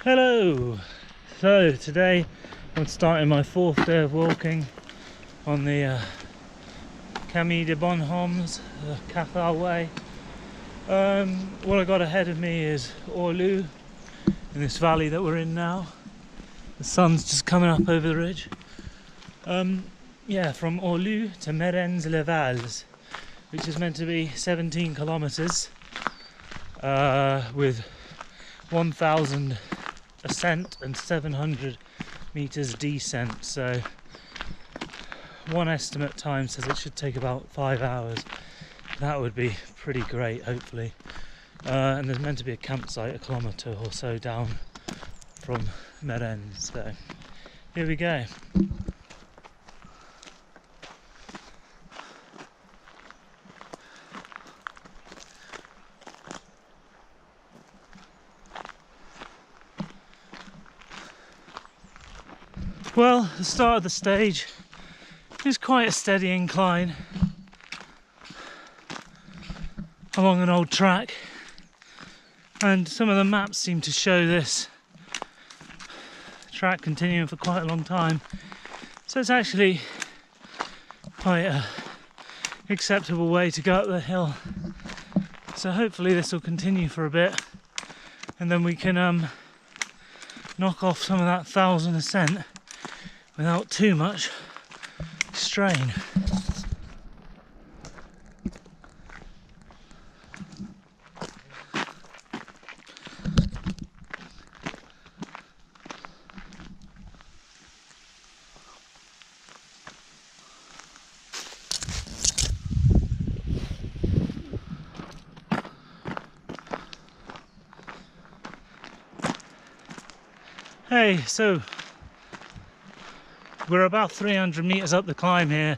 Hello! So today I'm starting my fourth day of walking on the Camille de Bonhommes, the Cathar Way. What I got ahead of me is Orlu, in this valley that we're in now. The sun's just coming up over the ridge. Yeah, from Orlu to Merens-les-Vals, which is meant to be 17 kilometers with 1,000 ascent and 700 meters descent. So one estimate time says it should take about 5 hours. That would be pretty great, hopefully. And there's meant to be a campsite a kilometer or so down from Meren. So here we go. Well, the start of the stage is quite a steady incline along an old track, and some of the maps seem to show this track continuing for quite a long time, so it's actually quite a acceptable way to go up the hill. So hopefully this will continue for a bit, and then we can knock off some of that 1,000 ascent without too much strain. Hey, so we're about 300 meters up the climb here,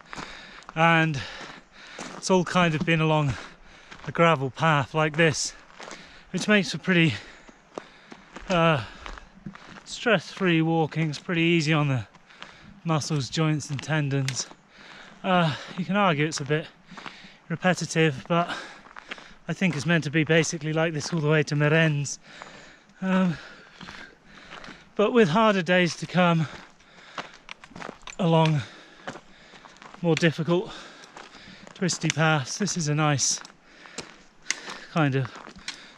and it's all kind of been along a gravel path like this, which makes for pretty stress-free walking. It's pretty easy on the muscles, joints and tendons. You can argue it's a bit repetitive, but I think it's meant to be basically like this all the way to Merens. But with harder days to come along more difficult twisty paths, this is a nice kind of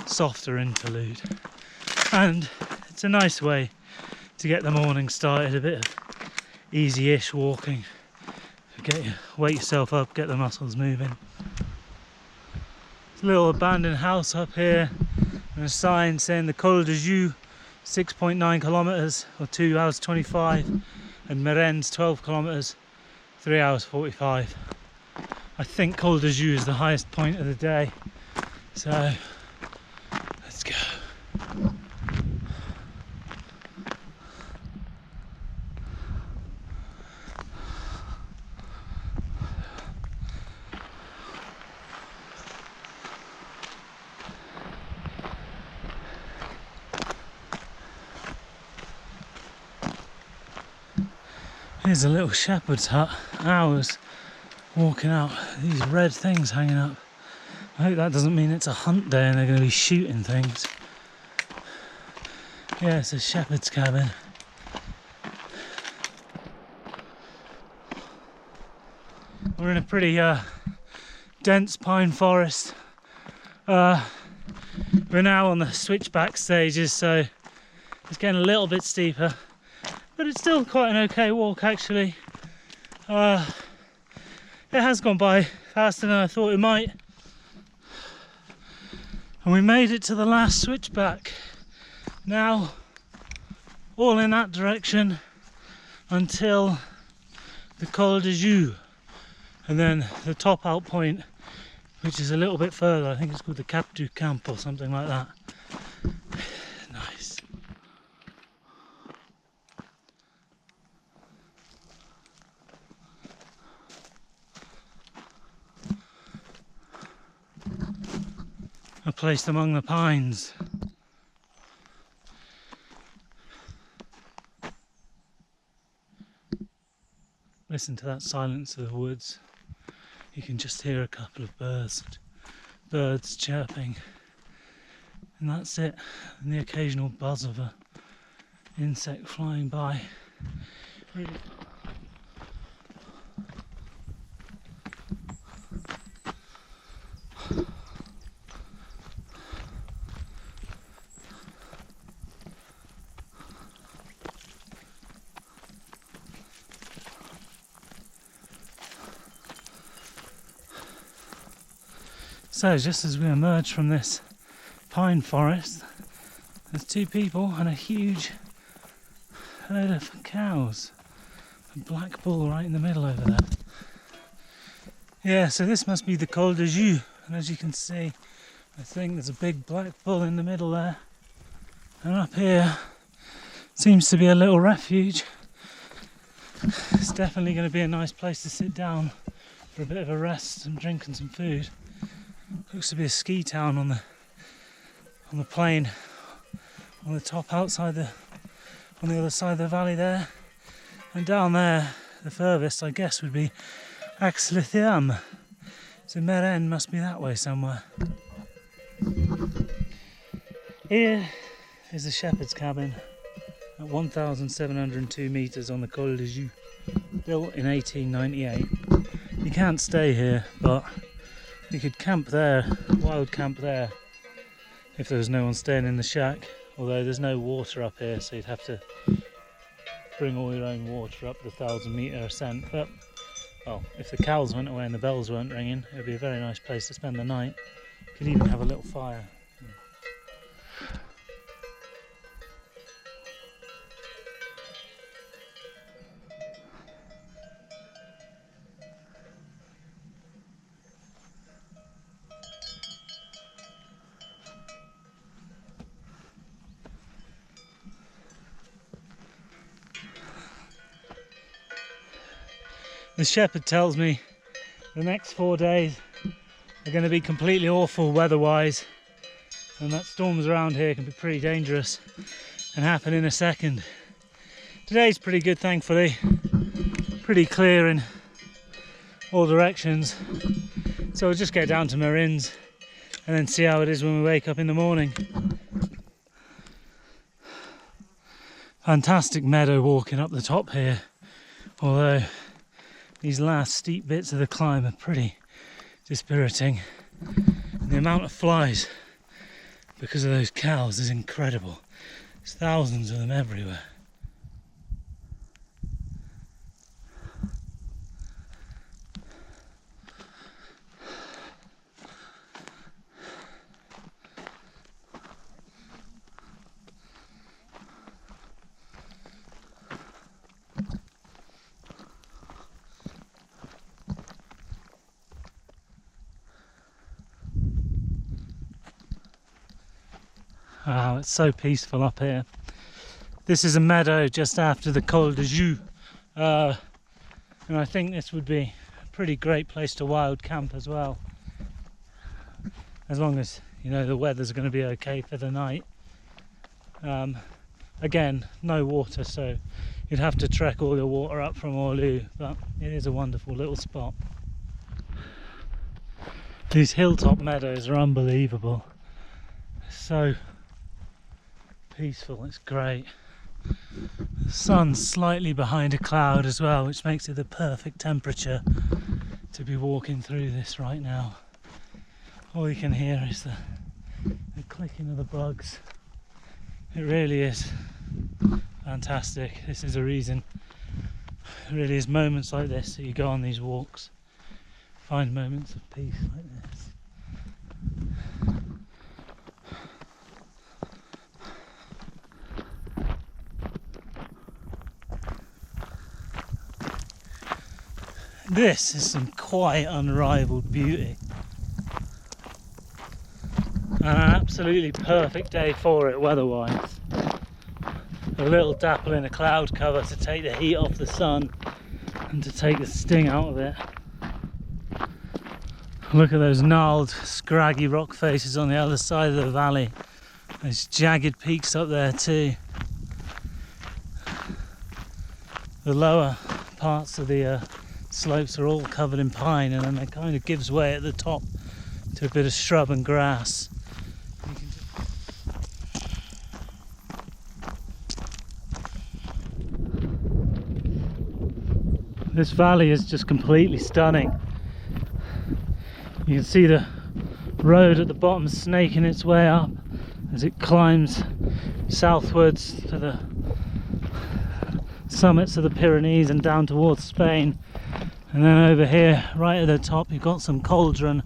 softer interlude, and it's a nice way to get the morning started. A bit of easy-ish walking, wake yourself up, get the muscles moving. There's a little abandoned house up here and a sign saying the Col de Joux 6.9 kilometers or 2 hours 25, and Merens 12 kilometers 3 hours 45. I think Col de Joux is the highest point of the day, so let's go. Here's a little shepherd's hut. Hours walking out, these red things hanging up. I hope that doesn't mean it's a hunt day and they're going to be shooting things. Yeah, it's a shepherd's cabin. We're in a pretty dense pine forest. We're now on the switchback stages, so it's getting a little bit steeper, but it's still quite an okay walk actually. It has gone by faster than I thought it might, and we made it to the last switchback. Now all in that direction until the Col de Joux, and then the top out point, which is a little bit further. I think it's called the Cap du Camp or something like that. Nice. A place among the pines. Listen to that silence of the woods. You can just hear a couple of birds chirping, and that's it. And the occasional buzz of a insect flying by. Really. So just as we emerge from this pine forest, there's two people and a huge herd of cows. A black bull right in the middle over there. Yeah, so this must be the Col de Joux, and as you can see, I think there's a big black bull in the middle there. And up here seems to be a little refuge. It's definitely going to be a nice place to sit down for a bit of a rest and drink and some food. Looks to be a ski town on the plain, on the top outside on the other side of the valley there. And down there, the furthest I guess would be Aix-les-Thermes. So Meren must be that way somewhere. Here is the shepherd's cabin at 1,702 metres on the Col de Joux, built in 1898. You can't stay here, but you could camp there, wild camp there, if there was no one staying in the shack. Although there's no water up here, so you'd have to bring all your own water up the 1,000-metre ascent. But, well, if the cows went away and the bells weren't ringing, it would be a very nice place to spend the night. You could even have a little fire. The shepherd tells me the next 4 days are going to be completely awful weather-wise, and that storms around here can be pretty dangerous and happen in a second. Today's pretty good, thankfully. Pretty clear in all directions. So we'll just get down to Merens and then see how it is when we wake up in the morning. Fantastic meadow walking up the top here, although these last steep bits of the climb are pretty dispiriting. And the amount of flies because of those cows is incredible. There's thousands of them everywhere. Wow, it's so peaceful up here. This is a meadow just after the Col de Joux, and I think this would be a pretty great place to wild camp as well, as long as the weather's going to be okay for the night. Again, no water, so you'd have to trek all your water up from Orlu, but it is a wonderful little spot. These hilltop meadows are unbelievable. So peaceful, it's great. The sun's slightly behind a cloud as well, which makes it the perfect temperature to be walking through this right now. All you can hear is the clicking of the bugs. It really is fantastic. This is a reason, it really is moments like this that you go on these walks, find moments of peace like this. This is some quite unrivaled beauty. And an absolutely perfect day for it weather-wise. A little dapple in a cloud cover to take the heat off the sun and to take the sting out of it. Look at those gnarled, scraggy rock faces on the other side of the valley. Those jagged peaks up there too. The lower parts of the slopes are all covered in pine, and then it kind of gives way at the top to a bit of shrub and grass. This valley is just completely stunning. You can see the road at the bottom snaking its way up as it climbs southwards to the summits of the Pyrenees and down towards Spain. And then over here, right at the top, you've got some cauldron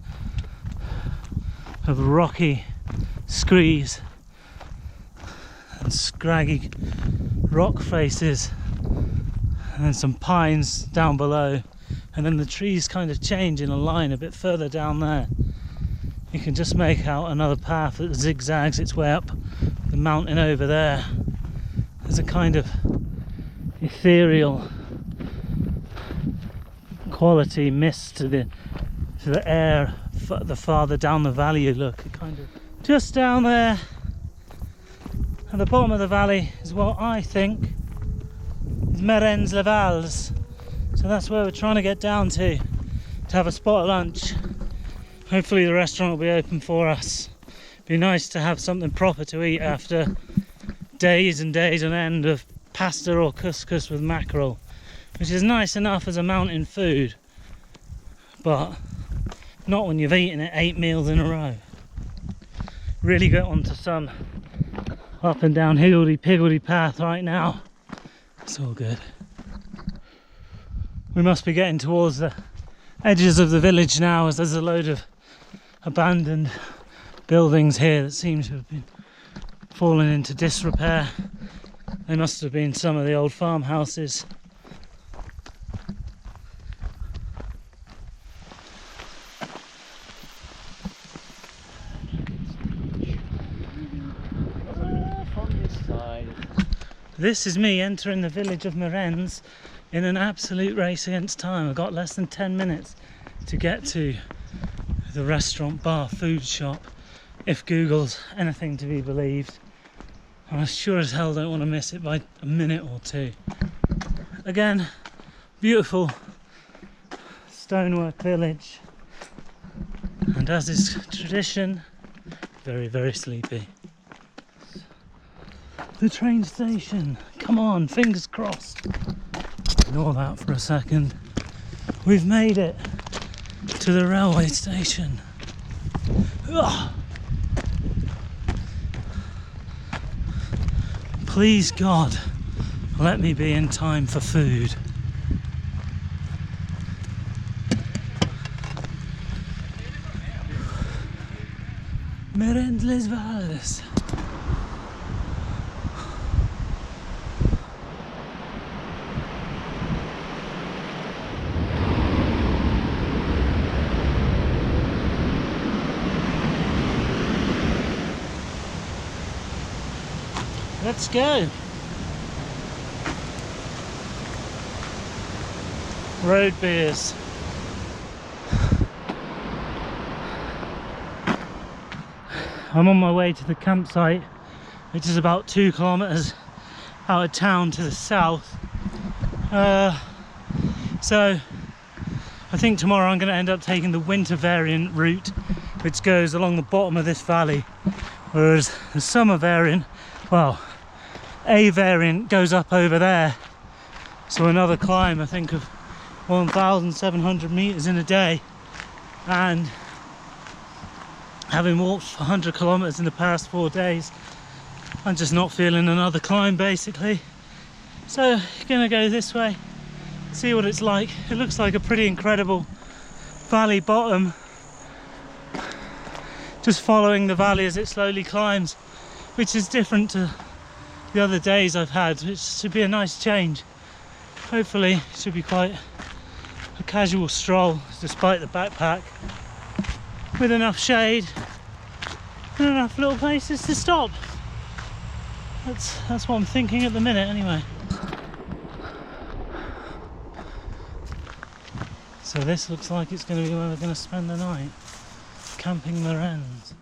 of rocky screes and scraggy rock faces, and then some pines down below, and then the trees kind of change in a line a bit further down there. You can just make out another path that zigzags its way up the mountain over there. There's a kind of ethereal quality mist to the air the farther down the valley you look. It kind of just down there at the bottom of the valley is what I think is Merens-les-Vals. So that's where we're trying to get down to have a spot at lunch. Hopefully the restaurant will be open for us. Be nice to have something proper to eat after days and days on end of pasta or couscous with mackerel, which is nice enough as a mountain food, but not when you've eaten it 8 meals in a row. Really get onto some up and down higgledy-piggledy path right now. It's all good. We must be getting towards the edges of the village now, as there's a load of abandoned buildings here that seem to have been fallen into disrepair. They must have been some of the old farmhouses. This is me entering the village of Merens in an absolute race against time. I've got less than 10 minutes to get to the restaurant, bar, food shop, if Google's anything to be believed. And I sure as hell don't want to miss it by a minute or two. Again, beautiful stonework village, and as is tradition, very, very sleepy. The train station, come on, fingers crossed. Ignore that for a second. We've made it to the railway station. Ugh. Please God, let me be in time for food. Merens-les-Vals. Let's go. Road beers. I'm on my way to the campsite, which is about 2 kilometers out of town to the south. So I think tomorrow I'm going to end up taking the winter variant route, which goes along the bottom of this valley, whereas the summer variant, well, a variant goes up over there. So another climb, I think, of 1,700 meters in a day, and having walked 100 kilometers in the past 4 days, I'm just not feeling another climb basically. So gonna go this way, see what it's like. It looks like a pretty incredible valley bottom, just following the valley as it slowly climbs, which is different to the other days I've had, which should be a nice change. Hopefully it should be quite a casual stroll despite the backpack, with enough shade and enough little places to stop. That's what I'm thinking at the minute anyway. So this looks like it's going to be where we're going to spend the night, camping Merens.